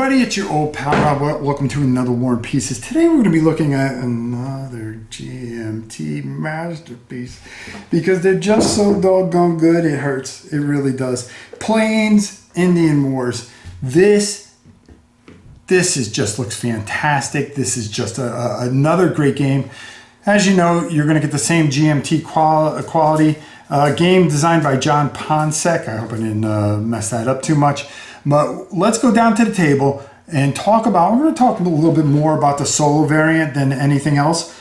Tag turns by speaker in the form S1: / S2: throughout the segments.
S1: everybody, it's your old pal Rob. Welcome to another War and Pieces. Today we're going to be looking at another GMT masterpiece because they're just so doggone good it hurts. It really does. Plains Indian Wars. This just looks fantastic. This is just another great game. As you know, you're going to get the same GMT quality. Game designed by John Ponsek. I hope I didn't mess that up too much. But let's go down to the table and we're going to talk a little bit more about the solo variant than anything else,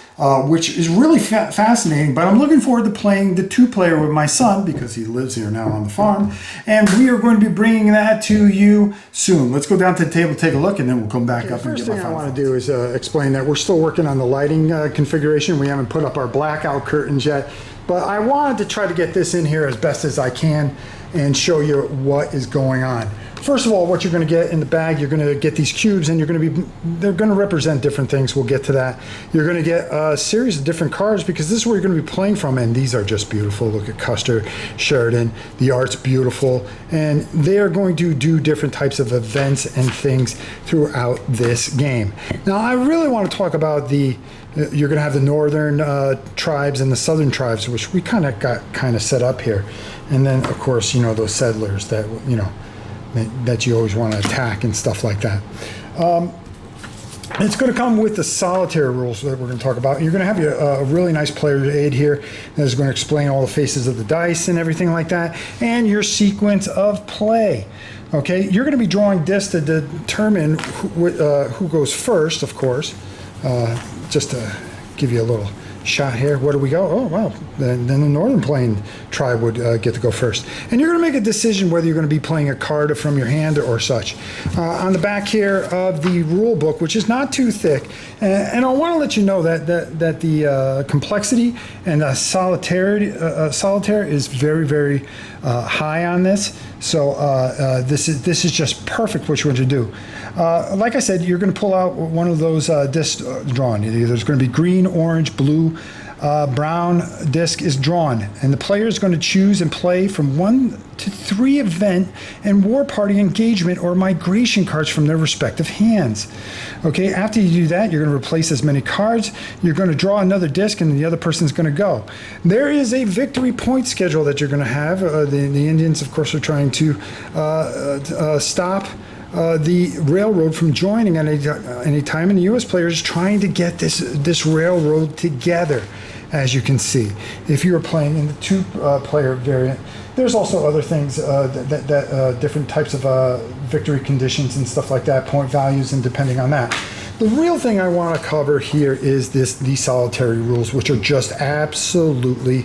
S1: which is really fascinating. But I'm looking forward to playing the two-player with my son because he lives here now on the farm. And we are going to be bringing that to you soon. Let's go down to the table, take a look, and then we'll come back up and get my final thoughts. First thing I want to do is explain that we're still working on the lighting configuration. We haven't put up our blackout curtains yet. But I wanted to try to get this in here as best as I can and show you what is going on. First of all, what you're going to get in the bag, you're going to get these cubes, and they're going to represent different things. We'll get to that. You're going to get a series of different cards because this is where you're going to be playing from, and these are just beautiful. Look at Custer, Sheridan. The art's beautiful, and they are going to do different types of events and things throughout this game. Now, I really want to talk about you're going to have the northern tribes and the southern tribes, which we kind of got set up here. And then, of course, you know, those settlers that, you know, that you always want to attack and stuff like that. It's going to come with the solitaire rules that we're going to talk about. You're going to have a really nice player aid here that is going to explain all the faces of the dice and everything like that, and your sequence of play. Okay, you're going to be drawing discs to determine who goes first, of course. Just to give you a little shot here, where do we go? Oh, wow. Then the Northern Plain tribe would get to go first. And you're going to make a decision whether you're going to be playing a card from your hand or such. On the back here of the rule book, which is not too thick, and I want to let you know that the complexity and the solitaire is very, very high on this. So this is just perfect what you want to do. Like I said, you're going to pull out one of those discs drawn. There's going to be green, orange, blue, brown disc is drawn. And the player is going to choose and play from 1 to 3 event and war party engagement or migration cards from their respective hands. Okay, after you do that, you're going to replace as many cards. You're going to draw another disc and the other person's going to go. There is a victory point schedule that you're going to have. The Indians, of course, are trying to stop the railroad from joining at any time, and the U.S. players is trying to get this railroad together, as you can see. If you were playing in the two-player variant, there's also other things that different types of victory conditions and stuff like that, point values, and depending on that. The real thing I want to cover here is these solitary rules, which are just absolutely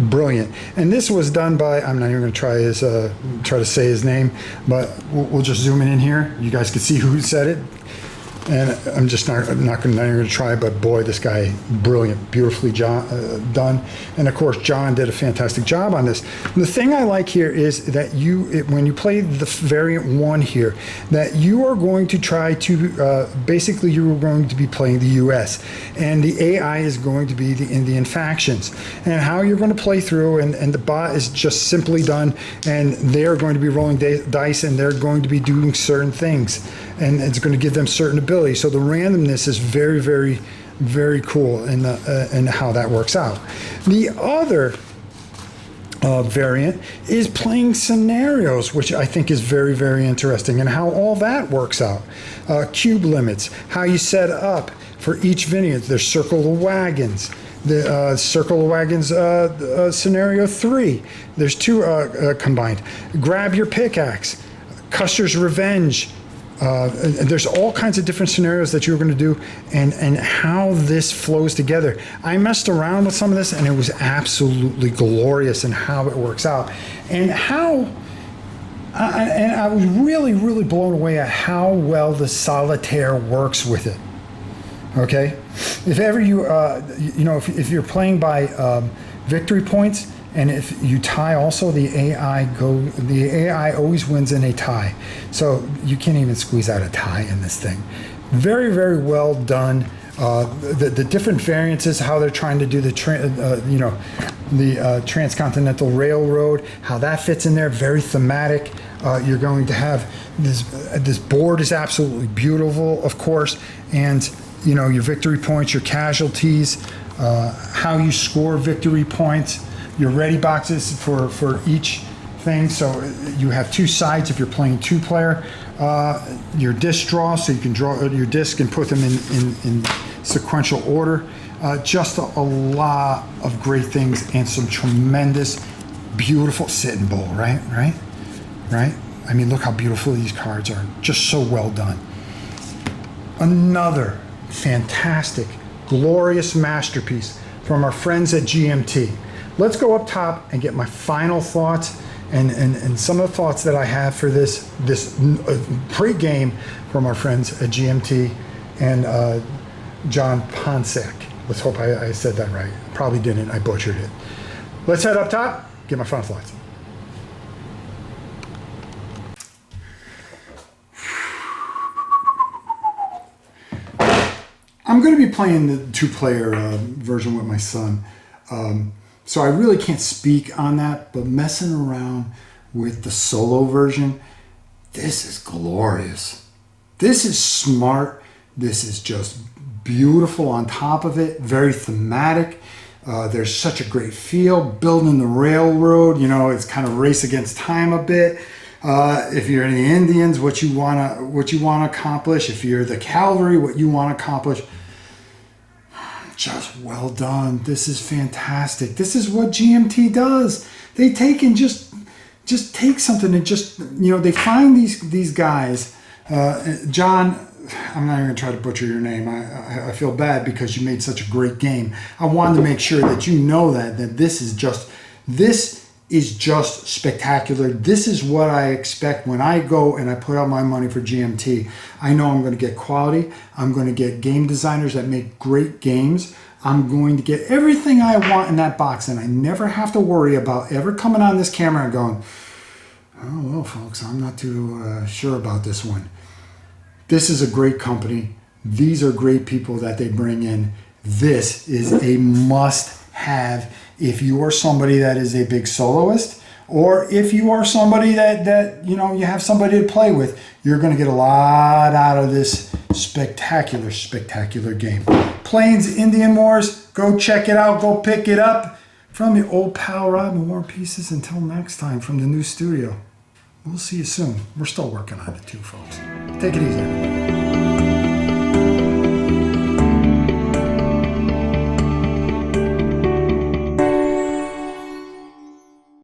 S1: brilliant. And this was done by, I'm not even going to try to say his name, but we'll just zoom in here. You guys can see who said it. And I'm just not even going to try, but boy, this guy, brilliant, beautifully done. And of course, John did a fantastic job on this. The thing I like here is that when you play the variant 1 here, that you are going to try to, basically you are going to be playing the US, and the AI is going to be the Indian factions. And how you're going to play through, and the bot is just simply done, and they're going to be rolling dice, and they're going to be doing certain things. And it's going to give them certain abilities. So the randomness is very, very, very cool in how that works out. The other variant is playing scenarios, which I think is very, very interesting, and how all that works out. Cube limits, how you set up for each vineyard. There's Circle of the Wagons. The Circle of Wagons scenario 3. There's 2 combined. Grab your pickaxe. Custer's Revenge. There's all kinds of different scenarios that you're going to do, and how this flows together. I messed around with some of this, and it was absolutely glorious in how it works out, and I was really, really blown away at how well the solitaire works with it. Okay, if ever if you're playing by victory points. And if you tie also, the AI always wins in a tie. So you can't even squeeze out a tie in this thing. Very, very well done The different variances, how they're trying to do the transcontinental railroad, how that fits in there, very thematic. You're going to have this board is absolutely beautiful, of course, and your victory points, your casualties, how you score victory points, your ready boxes for each thing. So you have two sides if you're playing two-player. Your disc draw, so you can draw your disc and put them in sequential order. Just a lot of great things and some tremendous, beautiful Sitting Bull, right? I mean, look how beautiful these cards are. Just so well done. Another fantastic, glorious masterpiece from our friends at GMT. Let's go up top and get my final thoughts and some of the thoughts that I have for this great game from our friends at GMT and John Ponsack. Let's hope I said that right. Probably didn't. I butchered it. Let's head up top, get my final thoughts. I'm going to be playing the two-player version with my son. So I really can't speak on that, but messing around with the solo version, this is glorious. This is smart. This is just beautiful on top of it, very thematic. There's such a great feel, building the railroad, it's kind of race against time a bit. If you're in the Indians, what you want to accomplish. If you're the cavalry, what you want to accomplish. Just well done. This is fantastic. This is what GMT does. They take and just take something and they find these guys. John, I'm not even gonna try to butcher your name. I feel bad because you made such a great game. I wanted to make sure that you know that this is just spectacular. This is what I expect when I go and I put out my money for GMT. I know I'm going to get quality. I'm going to get game designers that make great games. I'm going to get everything I want in that box, and I never have to worry about ever coming on this camera and going, oh, well, folks, I'm not too sure about this one. This is a great company. These are great people that they bring in. This is a must-have if you are somebody that is a big soloist, or if you are somebody that you have somebody to play with. You're going to get a lot out of this spectacular game. Plains Indian Wars, go check it out, go pick it up. From the old pal Rob and War Pieces, until next time from the new studio. We'll see you soon. We're still working on it too, folks. Take it easy, everybody.